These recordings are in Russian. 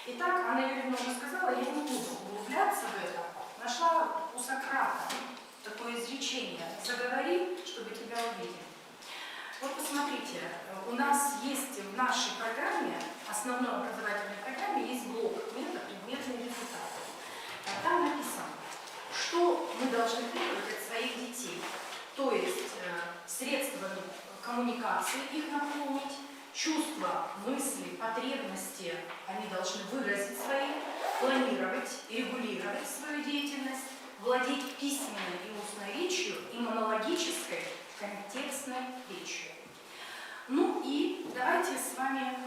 Итак, Анна Юрьевна уже сказала, я не буду углубляться в это. Нашла у Сократа такое изречение: «Заговори, чтобы тебя увидели». Вот посмотрите, у нас есть в нашей программе, основной образовательной программе, есть блок метод, предметные результаты. Там написано, что мы должны требовать от своих детей, то есть средствами коммуникации их наполнить, чувства, мысли, потребности они должны выразить свои, планировать и регулировать свою деятельность, владеть письменной и устной речью и монологической контекстной речью. Ну и давайте с вами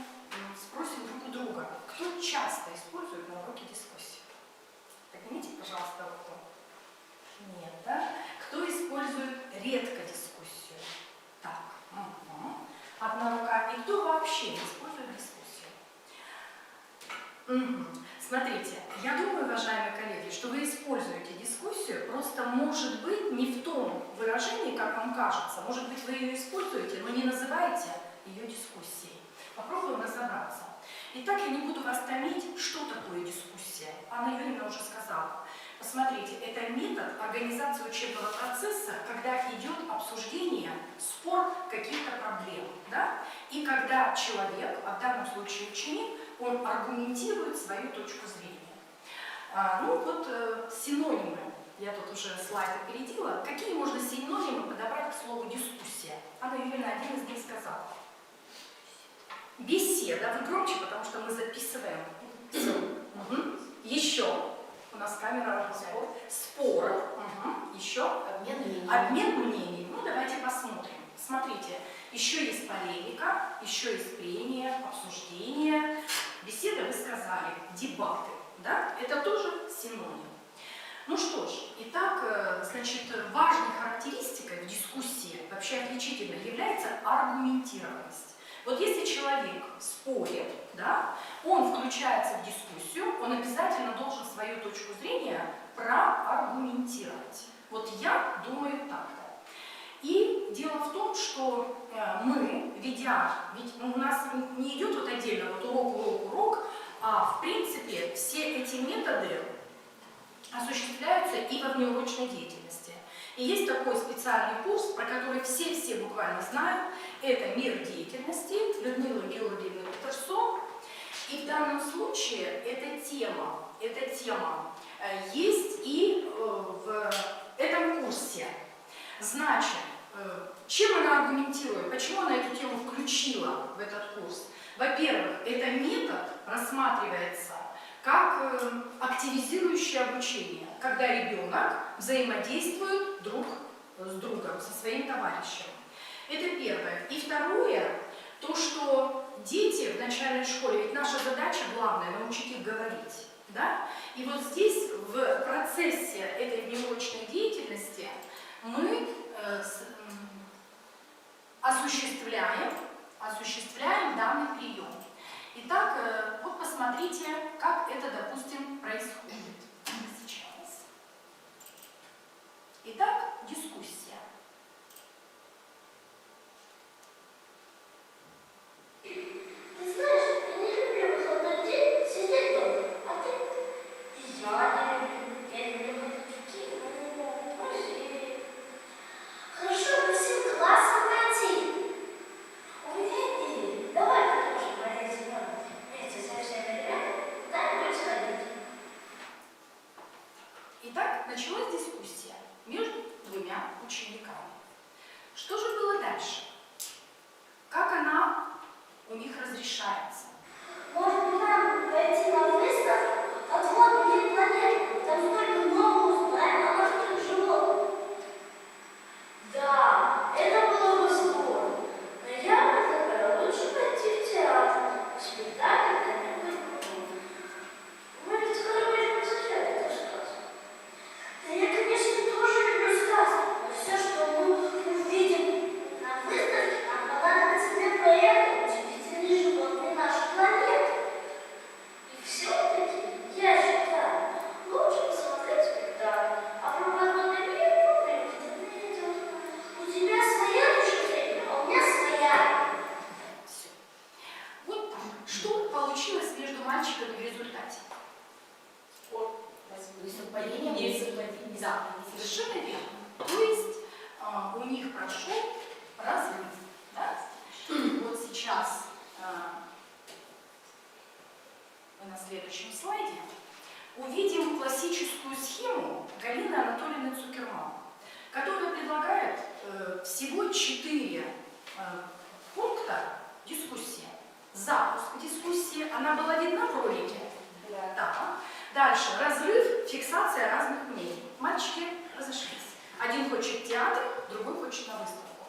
спросим друг у друга, кто часто использует на уроке дискуссию? Поднимите, пожалуйста, руку. Нет, да? Кто использует редко дискуссию? Так, одна рука. И кто вообще не использует дискуссию? Смотрите, я думаю, уважаемые коллеги, что вы используете дискуссию, просто может быть не в том выражении, как вам кажется. Может быть, вы ее используете, но не называете ее дискуссией. Попробуем разобраться. Итак, я не буду вас томить, что такое дискуссия. Анна Юрьевна уже сказала. Посмотрите, это метод организации учебного процесса, когда идет обсуждение, спор каких-то проблем. Да? И когда человек, а в данном случае ученик, он аргументирует свою точку зрения. Синонимы. Я тут уже слайд опередила. Какие можно синонимы подобрать к слову «дискуссия»? Анна Юрьевна один из них сказала. Беседа. Вы громче, потому что мы записываем. Еще. У нас камера работает. Спор. Еще. Обмен мнений. Ну, давайте посмотрим. Смотрите. Еще есть полемика, еще есть прения, обсуждение. Беседа, вы сказали, дебаты. Да? Это тоже синоним. Ну что ж, итак, значит, важной характеристикой в дискуссии, вообще отличительной, является аргументированность. Вот если человек спорит, да, он включается в дискуссию, он обязательно должен свою точку зрения проаргументировать. Вот я думаю так-то. И дело в том, что мы, ведя, ведь у нас не идет вот отдельно вот урок, а в принципе все эти методы осуществляются и во внеурочной деятельности. И есть такой специальный курс, про который все буквально знают. Это «Мир деятельности» Людмилы Георгиевны Петерсон. И в данном случае эта тема есть и в этом курсе. Значит, чем она аргументирует, почему она эту тему включила в этот курс? Во-первых, это метод рассматривается как активизирующее обучение, когда ребенок взаимодействует друг с другом, со своим товарищем. Это первое. И второе, то, что дети в начальной школе, ведь наша задача главная научить их говорить. Да? И вот здесь в процессе этой внеурочной деятельности мы осуществляем данный прием. Итак, вот посмотрите, как это, допустим, происходит сейчас. Итак, дискуссия. Ты знаешь, я не люблю выходной день сидеть дома, а ты? Я не люблю ходить в Хорошо бы всем классом пойти. У меня идея. Давай тоже полезем вместе со всеми ребятами куда-нибудь сходить. Итак, началась дискуссия между результате? Несовпадение. Да, совершенно верно. То есть у них прошел разрыв. Да? Вот сейчас мы на следующем слайде увидим классическую схему Галины Анатольевны Цукерман, которая предлагает всего 4 пункта дискуссии. Запуск дискуссии, она была видна в ролике? Да. Дальше разрыв, фиксация разных мнений. Мальчики разошлись. Один хочет театр, другой хочет на выставку.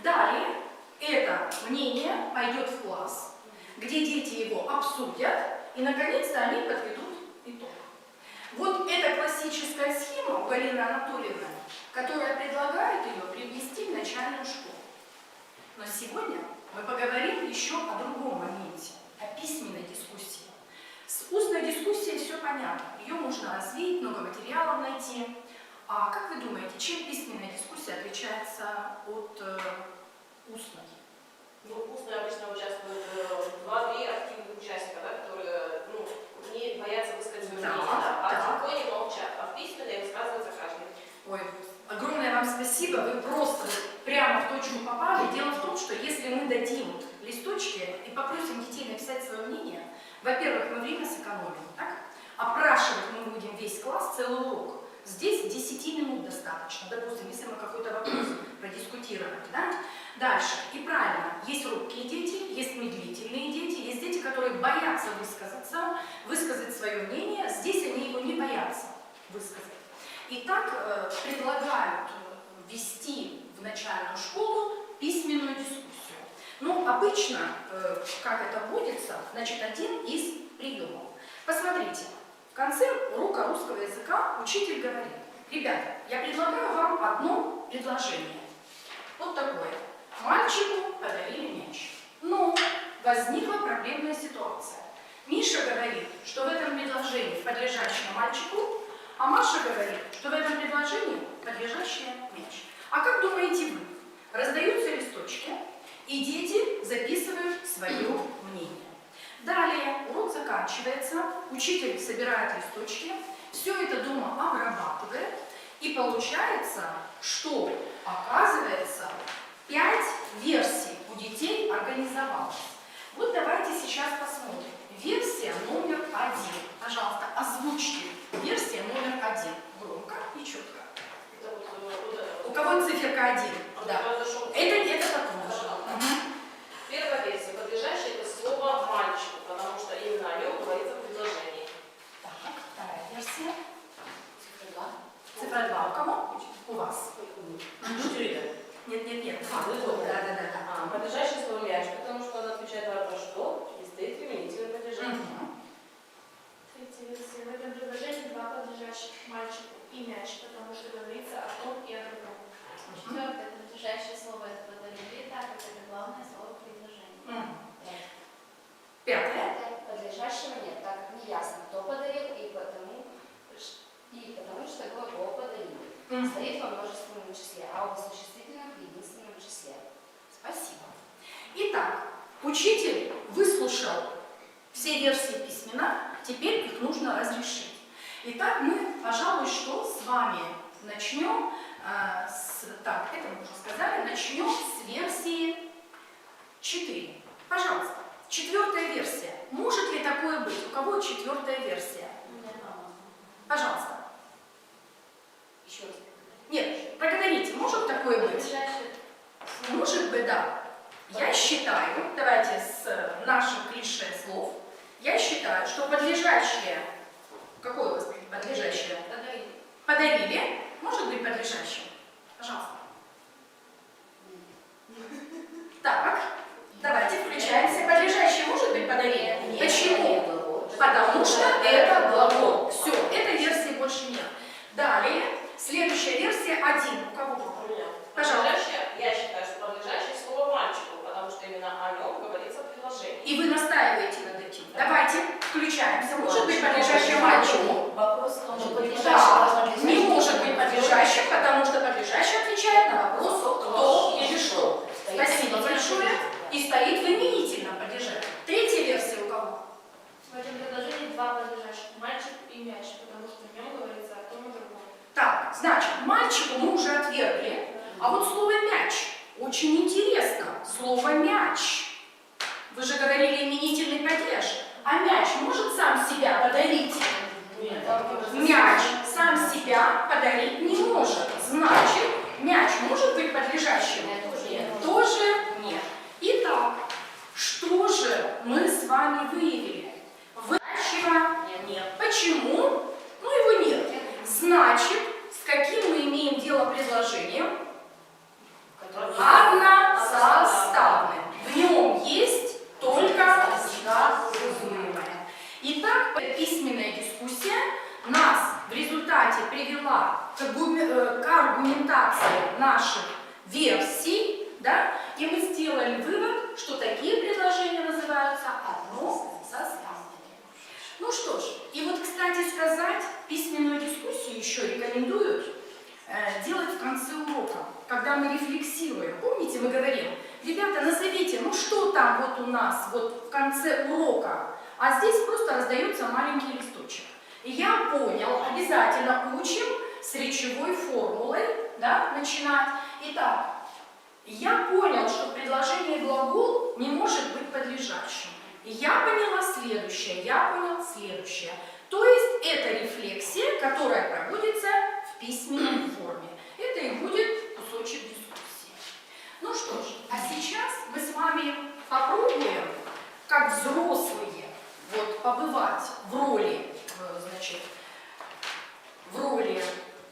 Далее это мнение пойдет в класс, где дети его обсудят, и наконец-то они подведут итог. Вот эта классическая схема у Галины Анатольевны, которая предлагает ее привнести в начальную школу. Но сегодня мы поговорим еще о другом моменте, о письменной дискуссии. С устной дискуссией все понятно, ее можно развить, много материалов найти. А как вы думаете, чем письменная дискуссия отличается от устной? Ну, устно обычно участвуют 2-3 активных участника, да, которые не боятся высказать свое мнение, а тихонько молчат, а в письменной высказывается каждый. Ой, огромное вам спасибо, вы просто прямо в точку попали. Дело в том, что если мы дадим листочки и попросим детей написать свое мнение, во-первых, мы время сэкономим, так? Опрашивать мы будем весь класс, целый урок. Здесь 10 минут достаточно, допустим, если мы какой-то вопрос продискутировали, да? Дальше, и правильно, есть робкие дети, есть медлительные дети, есть дети, которые боятся высказаться, высказать свое мнение, здесь они его не боятся высказать. Итак, предлагают ввести в начальную школу письменную дискуссию. Ну, обычно, как это вводится, значит, один из приемов. Посмотрите, в конце урока русского языка учитель говорит: ребята, я предлагаю вам одно предложение. Вот такое. Мальчику подарили мяч. Но возникла проблемная ситуация. Миша говорит, что в этом предложении подлежащее мальчику, а Маша говорит, что в этом предложении подлежащее мяч. А как думаете вы? Раздаются листочки, и дети записывают свое мнение. Далее урок заканчивается, учитель собирает листочки, все это дома обрабатывает, и получается, что, оказывается, 5 версий у детей организовалось. Вот давайте сейчас посмотрим. Версия номер 1. Пожалуйста, озвучьте версия номер 1. Громко и четко. У кого циферка 1? Да. Это такое же. Первая версия. Подлежащее это слово мальчику, потому что именно о нем говорится в предложении. Так, вторая версия. Цифра 2 у кого? У вас. Нет. Да. Подлежащее слово мяч, потому что она отвечает на вопрос, что и стоит применительное подлежащее. Третья версия. В этом предложении 2 подлежащих мальчику и мяч, потому что говорится о том и о другом. Четвертое подлежащее слово это подарили, так как это главное слово предложения. Пятое. Подлежащего нет, так как не ясно, кто подарил и потому что глагол подарили. Стоит во множественном числе, а оба существительных в единственном числе. Спасибо. Итак, учитель выслушал все версии письмена, теперь их нужно разрешить. Итак, мы, пожалуй, что с вами начнем, это мы уже сказали, начнем с версии 4. Пожалуйста, 4-я версия. Может ли такое быть? У кого 4-я версия? Пожалуйста. Еще раз. Нет, проговорите, может такое быть? Может быть, да. Я считаю, давайте с наших клише слов, я считаю, что подлежащее, какое у вас подлежащее? Подарили. Может быть подлежащее? Пожалуйста. Так, давайте включаемся. Подлежащее может быть подарили? Почему? Потому что это глагол. Все, этой версии больше нет. Далее, следующая версия 1. У кого? Пожалуйста. Я считаю, что подлежащее слово мальчику, потому что именно о нем говорится в предложении. И вы настаиваете над этим. Давайте включаемся. Может быть подлежащее мальчику? Вопрос в том, что Да, не может быть подлежащим, потому что подлежащий отвечает на вопрос кто или что. Спасибо большое. И стоит в именительном падеже. Третья версия у кого? В этом предложении 2 мальчику мы уже отвергли, а вот слово мяч очень интересно. Слово мяч. Вы же говорили именительный падеж. А мяч может сам себя подарить? Мяч сам себя подарить не может. Значит, мяч может быть подлежащим? Нет. Тоже нет. Итак, что же мы с вами выявили? Выявляющего нет. Почему? Ну, его нет. Значит, с каким мы имеем дело предложением? Односоставным. В нем есть только сказуемое. Итак, письменная дискуссия нас в результате привела к аргументации наших версий, да, и мы сделали вывод, что такие предложения называются односоставными. Ну что ж, и вот, кстати сказать, письменную дискуссию еще рекомендуют делать в конце урока, когда мы рефлексируем. Помните, мы говорим, ребята, назовите, ну что там вот у нас вот в конце урока, а здесь просто раздается маленький листочек. И я понял, обязательно учим с речевой формулой, да, начинать. Итак, я понял, что в предложении глагол не может быть подлежащим. И я поняла следующее, я понял следующее. То есть это рефлексия, которая проводится в письменной форме. Это и будет кусочек дискуссии. Ну что ж, а сейчас мы с вами попробуем, как взрослые, вот, побывать в роли, значит, в роли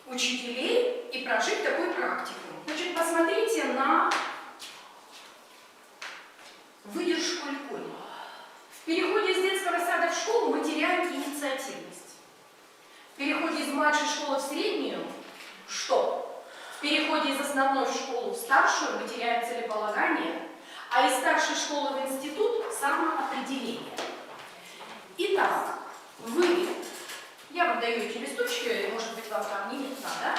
учителей и прожить такую практику. Значит, посмотрите на выдержку Ликони. В переходе из детского сада в школу мы теряем инициативность. В переходе из младшей школы в среднюю – что? В переходе из основной в школу в старшую мы теряем целеполагание, а из старшей школы в институт – самоопределение. Итак, вы, я вам даю эти листочки, может быть, вам там не видно, да?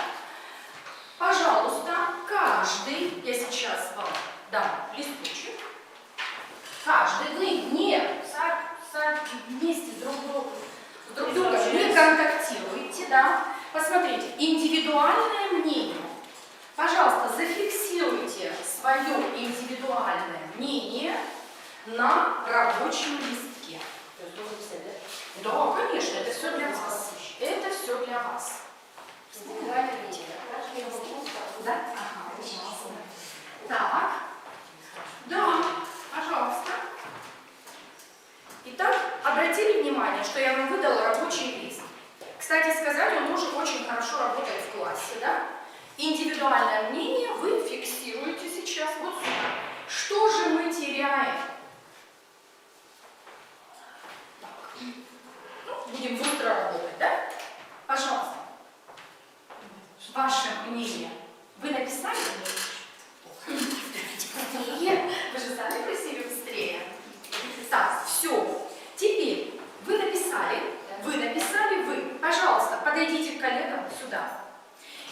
Пожалуйста, каждый, я сейчас вам дам листочек, каждый, вы не вместе друг другом не контактируете, да? Посмотрите, индивидуальное мнение. Пожалуйста, зафиксируйте свое индивидуальное мнение на рабочем листке. Да, конечно, это все для вас. Это все для вас. Да? Ага, так. Да, пожалуйста. Итак, обратили внимание, что я вам выдала рабочий лист. Кстати сказать, он тоже очень хорошо работает в классе, да? Индивидуальное мнение вы фиксируете сейчас вот сюда. Что же мы теряем? Так. Ну, будем быстро работать, да? Пожалуйста. Ваше мнение. Вы написали? Нет, вы же сами просили быстрее. Так, все. Теперь вы написали. Пожалуйста, подойдите к коллегам сюда.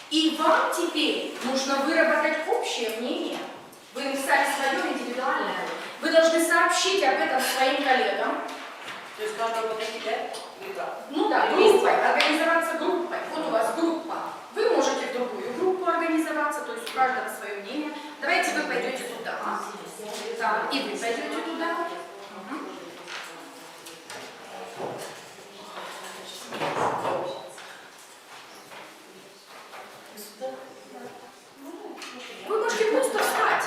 И вам теперь нужно выработать общее мнение. Вы написали свое индивидуальное. Вы должны сообщить об этом своим коллегам. То есть каждому подойти, да? Ну да, группой, организоваться группой. Вот у вас группа. Вы можете в другую группу организоваться, то есть у каждого свое мнение. Давайте вы пойдете туда. Да, и вы пойдете туда. Вы можете просто встать.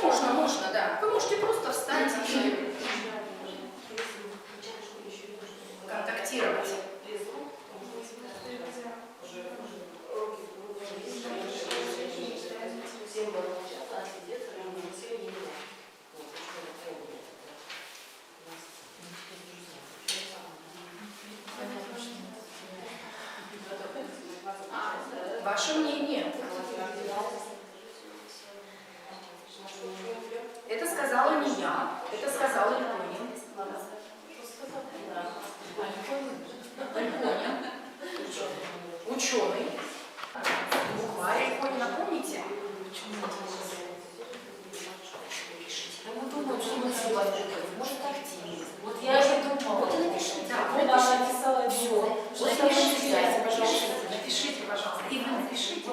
Можно, да. Вы можете просто встать и контактировать. Ваше мнение. Это сказала не я, это сказала Ликони. Ученый. Букварь Ликони, напомните? Может, активность. Вот я же думала, вот и напишите. Да, вот напишите. Все. Вот напишите, пожалуйста. Напишите, пожалуйста. И вы напишите.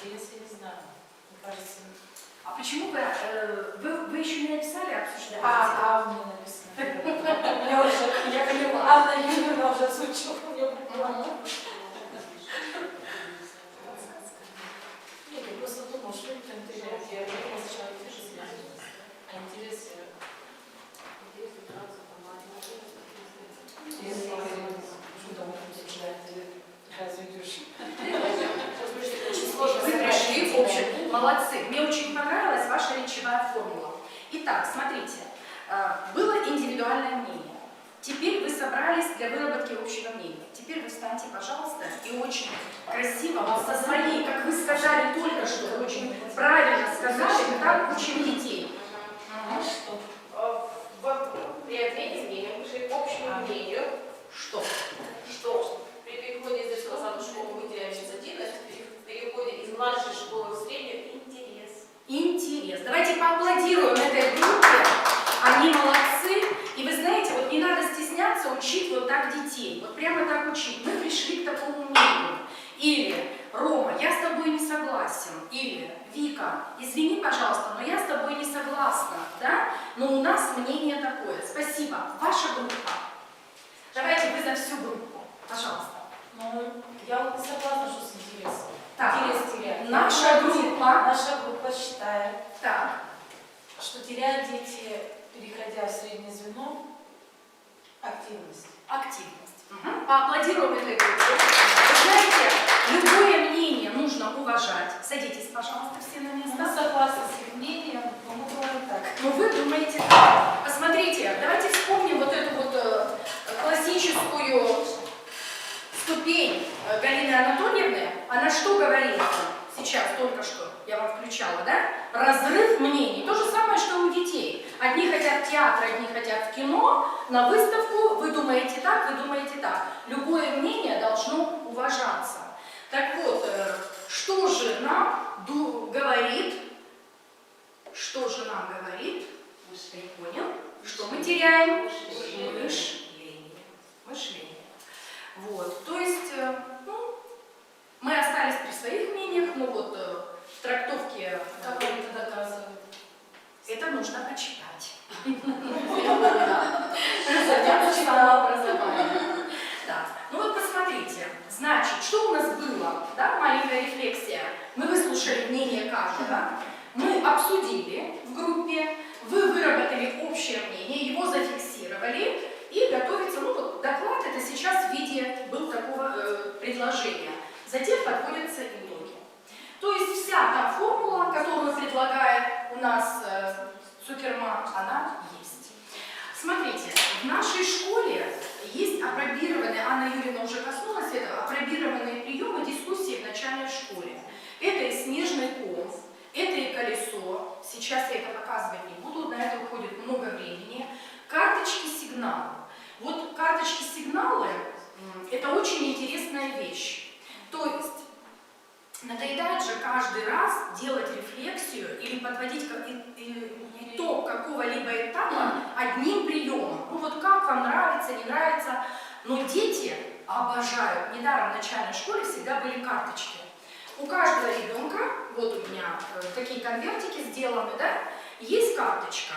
интерес я не знаю. Мне кажется. А почему вы еще не написали, обсуждаете? У меня написано. Я уже, я поняла. Анна Юрьевна уже озвучила мне буквально. Нет, я просто думала, что это интерес. Я думала, сначала пишет связь. А интерес... Разведешь. Очень сложно. Вы пришли, в общем, молодцы. Мне очень понравилась ваша речевая формула. Итак, смотрите, было индивидуальное мнение. Теперь вы собрались для выработки общего мнения. Теперь вы встаньте, пожалуйста, и очень красиво, вот со своей, как вы сказали только что, очень правильно сказали, мы так учим детей. При обмене мнением пришли к общему мнению, Что? что при переходе из детского сада в школу мы теряем инициативность, в переходе из младшей школы в среднюю интерес. Интерес. Давайте поаплодируем этой группе. Они молодцы. И вы знаете, вот не надо стесняться учить вот так детей. Вот прямо так учить. Мы пришли к такому мнению. Или, Рома, я с тобой не согласен. Или, Вика, извини, пожалуйста, но я с тобой не согласна. Да? Но у нас мнение такое. Спасибо. Ваша группа. Давайте вы за всю группу. Пожалуйста. Ну, я вот не согласна, что с интересом. Так, Интерес теряет. наша группа. Наша группа считает, Так. что теряют дети, переходя в среднее звено, активность. Активность. Поаплодируем этой группе. Вы знаете, любое мнение нужно уважать. Садитесь, пожалуйста, все на Мы место. согласны с их мнением, но мы думаем так. Но вы думаете так. Посмотрите, давайте вспомним вот эту вот классическую ступень Галины Анатольевны. Она что говорит сейчас, только что? Я вам включала, да? Разрыв мнений. То же самое, что у детей. Одни хотят в театр, одни хотят в кино, на выставку. Вы думаете так, вы думаете так. Любое мнение должно уважаться. Так вот, что же нам говорит? Что же нам говорит? Я не понял. Что мы теряем? Мышление. Мышление. Вот. То есть, мы остались при своих мнениях, но вот в трактовке Как они это доказывают? это нужно почитать. Начинала образование. Да. Ну вот посмотрите, значит, что у нас было, да, маленькая рефлексия. Мы выслушали мнение каждого, мы обсудили в группе, вы выработали общее мнение, его зафиксировали и готовится, ну вот доклад это сейчас в виде был такого предложения. Затем подводятся итоги. То есть вся та формула, которую предлагает у нас Цукерман, она есть. Смотрите, в нашей школе есть апробированные, Анна Юрьевна уже коснулась этого, апробированные приемы дискуссии в начальной школе. Это и снежный ком, это и колесо, сейчас я это показывать не буду, на это уходит много времени. Карточки-сигналы. Вот карточки-сигналы – это очень интересная вещь. То есть надоедает же каждый раз делать рефлексию или подводить итог какого-либо этапа одним приемом. Ну вот как вам нравится, не нравится. Но дети обожают. Недаром в начальной школе всегда были карточки. У каждого ребенка, вот у меня такие конвертики сделаны, да, есть карточка.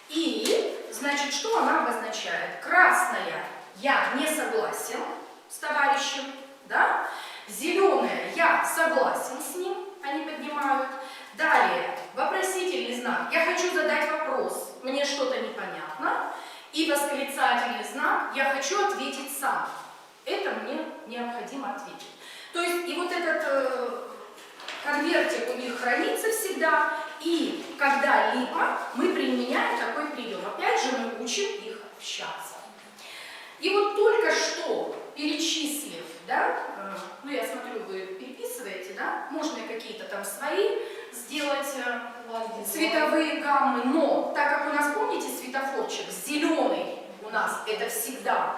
И, значит, что она обозначает? Красная – я не согласен с товарищем, да? Зеленая – я согласен с ним, они поднимают. Далее, вопросительный знак – я хочу задать вопрос, мне что-то непонятно. И восклицательный знак – я хочу ответить сам. Это мне необходимо ответить. То есть, и вот этот конвертик у них хранится всегда, и когда-либо мы применяем такой прием. Опять же, мы учим их общаться. И вот только что перечислив, да, ну я смотрю, вы переписываете, да, можно и какие-то там свои сделать цветовые гаммы, но так как у нас, помните, светофорчик зеленый у нас это всегда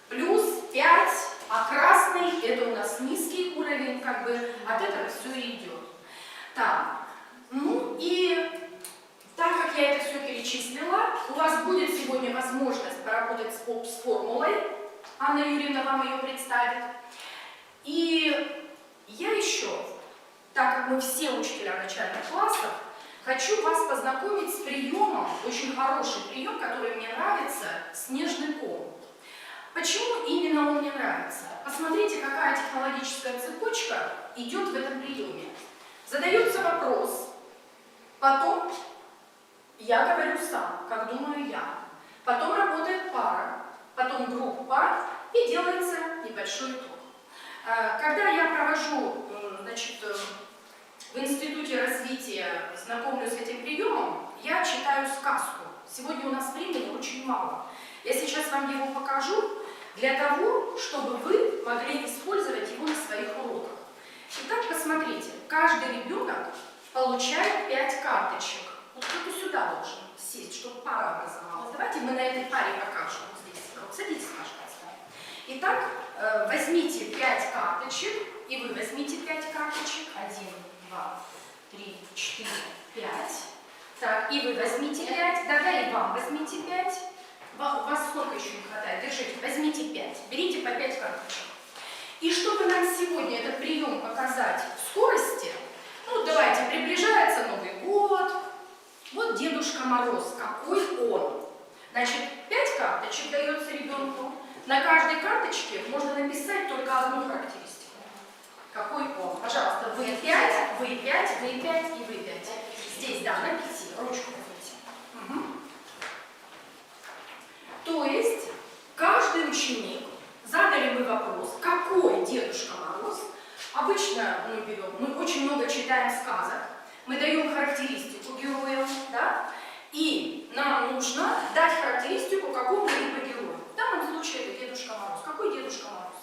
плюс 5, а красный это у нас низкий уровень, как бы от этого все и идет. Так, ну и так как я это все перечислила, у вас будет сегодня возможность поработать с формулой. Анна Юрьевна вам ее представит. И я еще так как мы все учителя начальных классов, хочу вас познакомить с приемом, очень хороший прием, который мне нравится, снежный ком. Почему именно он мне нравится? Посмотрите, какая технологическая цепочка идет в этом приеме. Задается вопрос, потом я говорю сам, как думаю я, потом работает пара, потом группа и делается небольшой итог. Когда я провожу, значит, в Институте развития, знакомлюсь с этим приемом, я читаю сказку. Сегодня у нас времени очень мало. Я сейчас вам его покажу для того, чтобы вы могли использовать его на своих уроках. Итак, посмотрите, каждый ребенок получает 5 карточек. Вот кто-то сюда должен сесть, чтобы пара образовалась. Давайте мы на этой паре покажем. Вот здесь. Вот садитесь, пожалуйста. Итак, возьмите 5 карточек, и вы возьмите 5 карточек. 1, 2, 3, 4, 5. Так, и вы возьмите 5. Да, и вам возьмите 5. У вас сколько еще не хватает? Держите, возьмите 5. Берите по 5 карточек. И чтобы нам сегодня этот прием показать в скорости, ну, давайте, приближается Новый год. Вот Дедушка Мороз, какой он. Значит, 5 карточек дается ребенку. На каждой карточке можно написать только одну характеристику. Какой он. Пожалуйста, вы 5, вы 5, вы 5 и вы 5. Здесь, да, на 5. Ручку возьмите. Угу. То есть, каждый ученик, задали мы вопрос, какой Дедушка Мороз. Обычно мы очень много читаем сказок, мы даем характеристику герою, да? И нам нужно дать характеристику какому-либо герою. В данном случае это Дедушка Мороз. Какой Дедушка Мороз?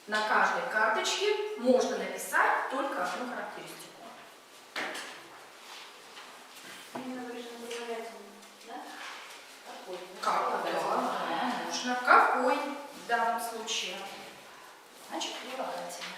На каждой карточке можно написать только одну характеристику. Какой? Да, нужно. Какой в данном случае? Значит, прилагательное.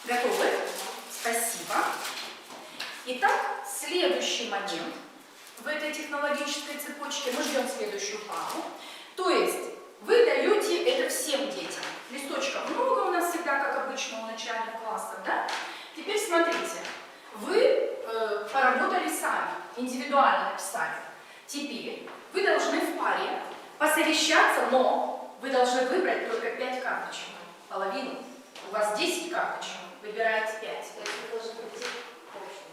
Готовы? Спасибо. Итак, следующий момент в этой технологической цепочке. Мы ждем следующую пару. То есть вы даете это всем детям. Листочков много у нас всегда, как обычно у начальных классов, да? Теперь смотрите. Вы поработали сами, индивидуально написали. Теперь вы должны в паре посовещаться, но вы должны выбрать только 5 карточек. Половину. У вас 10 карточек. Выбираете 5.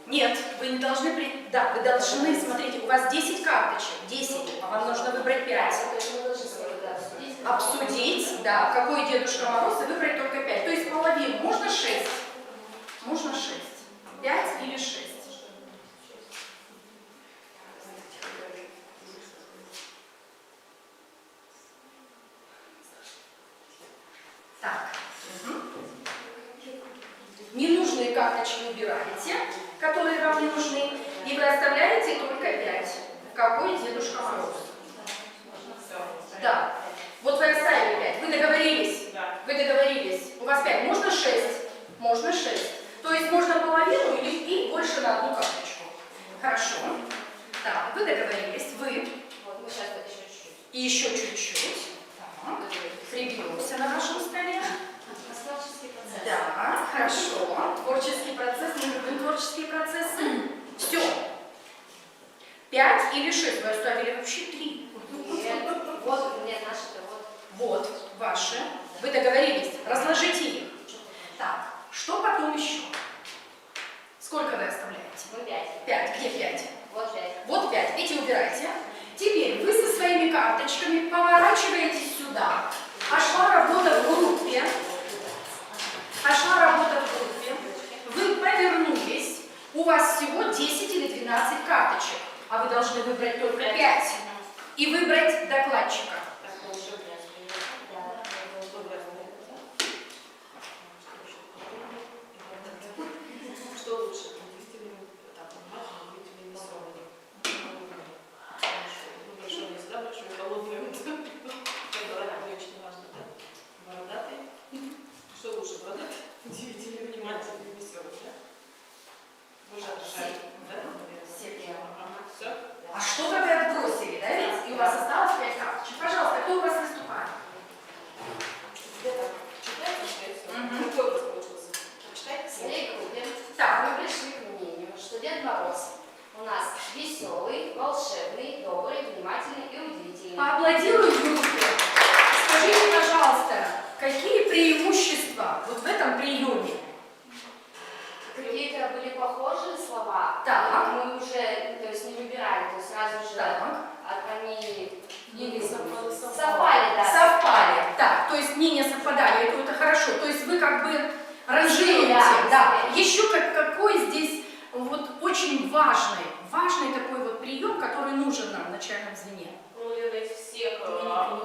Нет, вы не должны... Да, вы должны, смотрите, у вас 10 карточек, 10, а вам нужно выбрать 5. Обсудить, да, какой Дедушка Мороз, и выбрать только 5. То есть половину, можно 6. Можно 6. 5 или 6. Так. Ненужные карточки убираете, которые вам не нужны, и вы оставляете только 5. Какой Дедушка Мороз? Да. Вот вы оставили 5. Вы договорились? Да. Вы договорились. У вас 5. Можно 6? Можно 6. То есть можно половину и больше на одну карточку. Хорошо. Так, вы договорились. Вы. Вот, мы сейчас еще чуть-чуть. И еще чуть-чуть. Так. Прибьемся на вашем столе. Творческий процесс. Да, хорошо. Творческий процесс, мы любим творческие процессы. Все. 5 или 6? Вы оставили вообще 3. Нет, вот, нет, наши-то вот. Вот, ваши. Вы договорились. Разложите их. Так, что потом еще? Сколько вы оставляете? Мы 5. 5. Где 5? Вот 5. Вот 5. Эти убирайте. Теперь вы со своими карточками поворачиваетесь сюда. Пошла работа в группе. Пошла работа в группе. Вы повернулись. У вас всего 10 или 12 карточек. А вы должны выбрать только 5. И выбрать докладчика.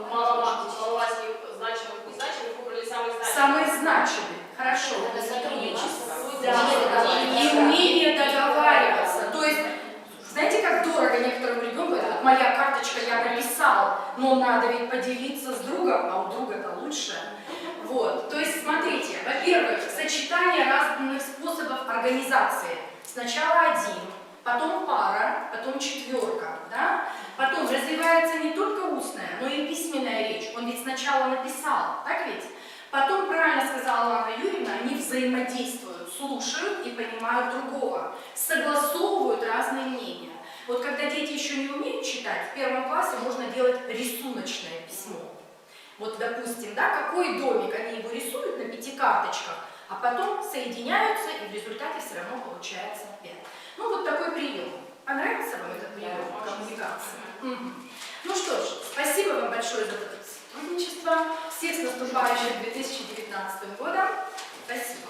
маломальских значимых, незначимых выбрали самые значимые. Самые значимые. Хорошо. Это сотрудничество. И умение договариваться. То есть, знаете, как дорого некоторому ребенку, это вот моя карточка, я написал, но надо ведь поделиться с другом, а у друга-то лучше. Вот, то есть, смотрите, во-первых, сочетание разных способов организации. Сначала один, потом пара, потом четверка, да? Потом развивается не только устная, но и письменная речь. Он ведь сначала написал, так ведь? Потом, правильно сказала Анна Юрьевна, они взаимодействуют, слушают и понимают другого, согласовывают разные мнения. Вот когда дети еще не умеют читать, в 1 классе можно делать рисуночное письмо. Вот, допустим, да, какой домик, они его рисуют на 5 карточках, а потом соединяются, и в результате все равно получается 5. Ну, вот такой прием. Понравился вам этот прием коммуникации? Ну что ж, спасибо вам большое за это сотрудничество. Всех с наступающим 2019 годом. Спасибо.